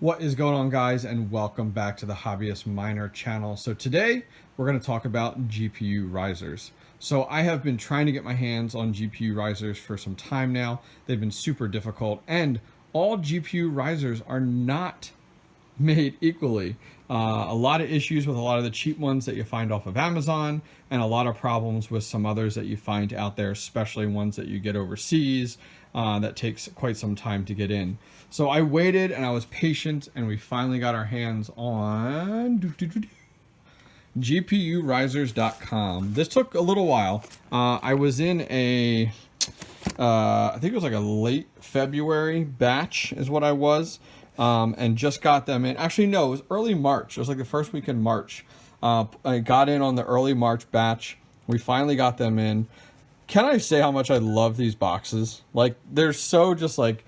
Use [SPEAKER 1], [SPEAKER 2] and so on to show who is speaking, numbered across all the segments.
[SPEAKER 1] What is going on, guys, and welcome back to the Hobbyist Miner channel. So today we're going to talk about GPU risers. So I have been trying to get my hands on GPU risers for some time now. They've been super difficult, and all GPU risers are not made equally. A lot of issues with a lot of the cheap ones that you find off of Amazon, and a lot of problems with some others that you find out there, especially ones that you get overseas that takes quite some time to get in. So I waited and I was patient, and we finally got our hands on GPUrisers.com. This took a little while. I was in a I think it was like a late February batch is what I was. And just got them in. Actually, no, it was early March. It was like the first week in March. I got in on the early March batch. We finally got them in. Can I say how much I love these boxes? Like, they're so just like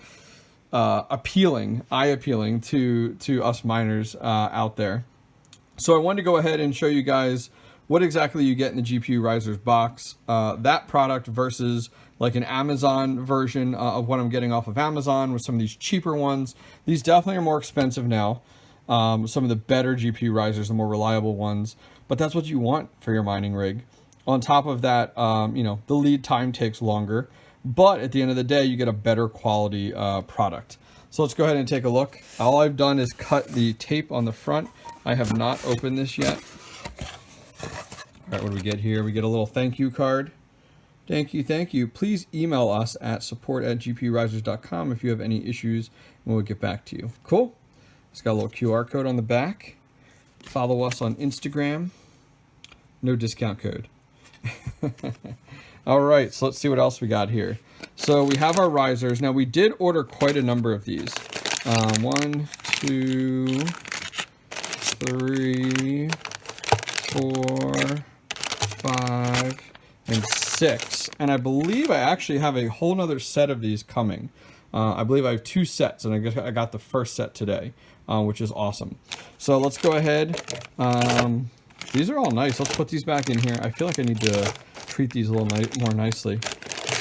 [SPEAKER 1] appealing, eye-appealing to us miners out there. So I wanted to go ahead and show you guys what exactly you get in the GPU Risers box. That product versus like an Amazon version of what I'm getting off of Amazon with some of these cheaper ones. These definitely are more expensive now. Some of the better GPU risers, the more reliable ones, but that's what you want for your mining rig. On top of that, you know, the lead time takes longer, but at the end of the day, you get a better quality product. So let's go ahead and take a look. All I've done is cut the tape on the front. I have not opened this yet. All right, what do we get here? We get a little thank you card. Thank you. Please email us at support@gpurisers.com if you have any issues, and we'll get back to you. Cool. It's got a little QR code on the back. Follow us on Instagram. No discount code. All right, so let's see what else we got here. So we have our risers. Now, we did order quite a number of these. 1, 2, 3, 4, 5, and 6. And I believe I actually have a whole nother set of these coming. I believe I have 2 sets, and I got the first set today, which is awesome. So let's go ahead. These are all nice. Let's put these back in here. I feel like I need to treat these a little more nicely.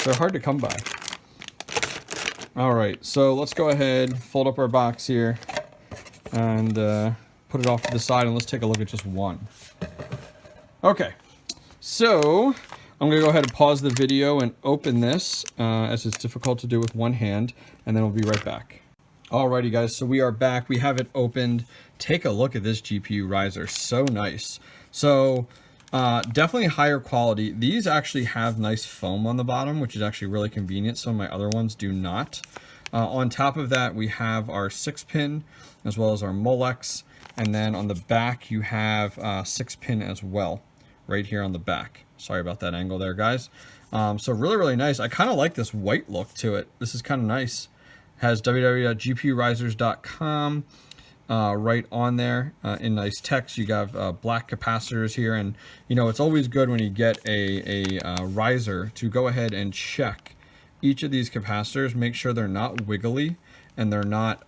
[SPEAKER 1] They're hard to come by. All right, so let's go ahead, fold up our box here, and put it off to the side, and let's take a look at just one. Okay, so I'm going to go ahead and pause the video and open this, as it's difficult to do with one hand, and then we'll be right back. Alrighty, guys, so we are back. We have it opened. Take a look at this GPU riser. So nice. So definitely higher quality. These actually have nice foam on the bottom, which is actually really convenient. Some of my other ones do not. On top of that, we have our 6-pin as well as our Molex. And then on the back, you have 6-pin as well, right here on the back. Sorry about that angle there, guys. So really nice. I kind of like this white look to it. This is kind of nice. Has www.gpurisers.com right on there in nice text. You have black capacitors here, and you know it's always good when you get a riser to go ahead and check each of these capacitors. Make sure they're not wiggly and they're not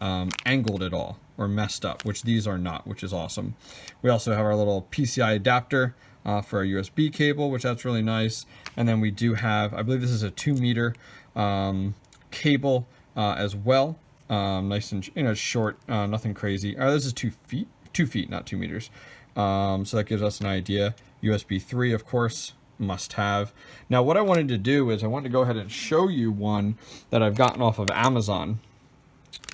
[SPEAKER 1] angled at all or messed up, which these are not, which is awesome. We also have our little PCI adapter for our USB cable, which that's really nice. And then we do have, I believe this is a 2-meter cable as well. Nice and short, nothing crazy. This is 2 feet, 2 feet, not 2 meters. So that gives us an idea. USB 3, of course, must have. Now, what I wanted to do is I wanted to go ahead and show you one that I've gotten off of Amazon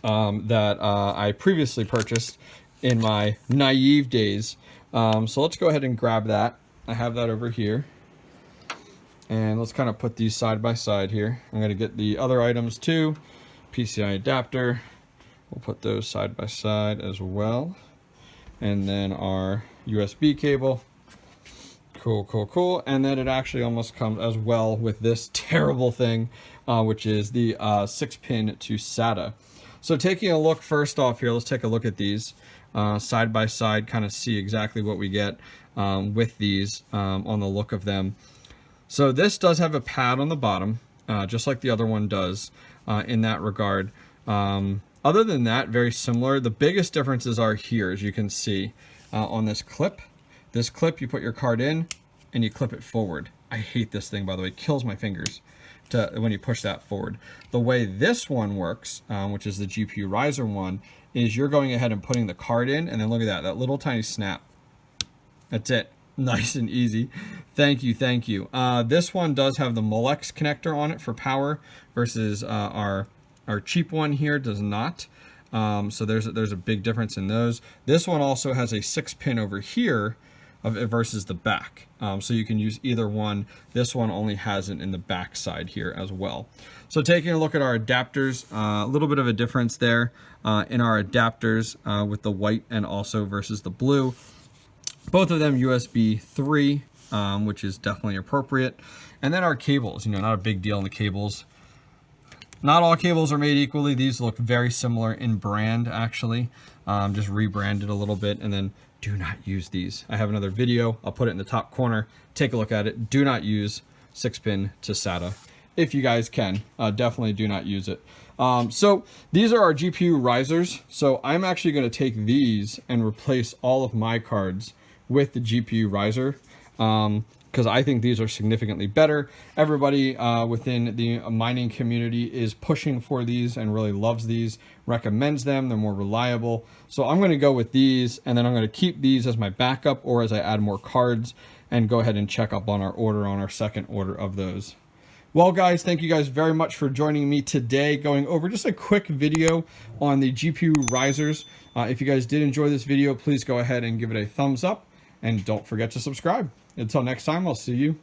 [SPEAKER 1] that I previously purchased in my naive days. So let's go ahead and grab that. I have that over here. And let's kind of put these side by side here. I'm going to get the other items too. PCI adapter. We'll put those side by side as well. And then our USB cable. Cool. And then it actually almost comes as well with this terrible thing, which is the 6-pin to SATA. So taking a look first off here, let's take a look at these side by side, kind of see exactly what we get with these on the look of them. So this does have a pad on the bottom, just like the other one does in that regard. Other than that, very similar. The biggest differences are here, as you can see on this clip. This clip, you put your card in and you clip it forward. I hate this thing, by the way. It kills my fingers when you push that forward. The way this one works, which is the GPU riser one, is you're going ahead and putting the card in, and then look at that, that little tiny snap. That's it. Nice and easy. Thank you, thank you. This one does have the Molex connector on it for power versus our cheap one here does not. So there's a big difference in those. This one also has a 6-pin over here versus the back. So you can use either one. This one only has it in the back side here as well. So taking a look at our adapters, a little bit of a difference there in our adapters with the white and also versus the blue. Both of them USB 3, which is definitely appropriate. And then our cables, not a big deal in the cables. Not all cables are made equally. These look very similar in brand, actually. Just rebranded a little bit. And then do not use these. I have another video. I'll put it in the top corner. Take a look at it. Do not use 6-pin to SATA. If you guys can, definitely do not use it. So these are our GPU risers. So I'm actually going to take these and replace all of my cards with the GPU riser, because I think these are significantly better. Everybody within the mining community is pushing for these and really loves these, recommends them. They're more reliable. So I'm going to go with these, and then I'm going to keep these as my backup or as I add more cards, and go ahead and check up on our order on our second order of those. Well, guys, thank you guys very much for joining me today, going over just a quick video on the GPU risers. If you guys did enjoy this video, please go ahead and give it a thumbs up, and don't forget to subscribe. Until next time, I'll see you.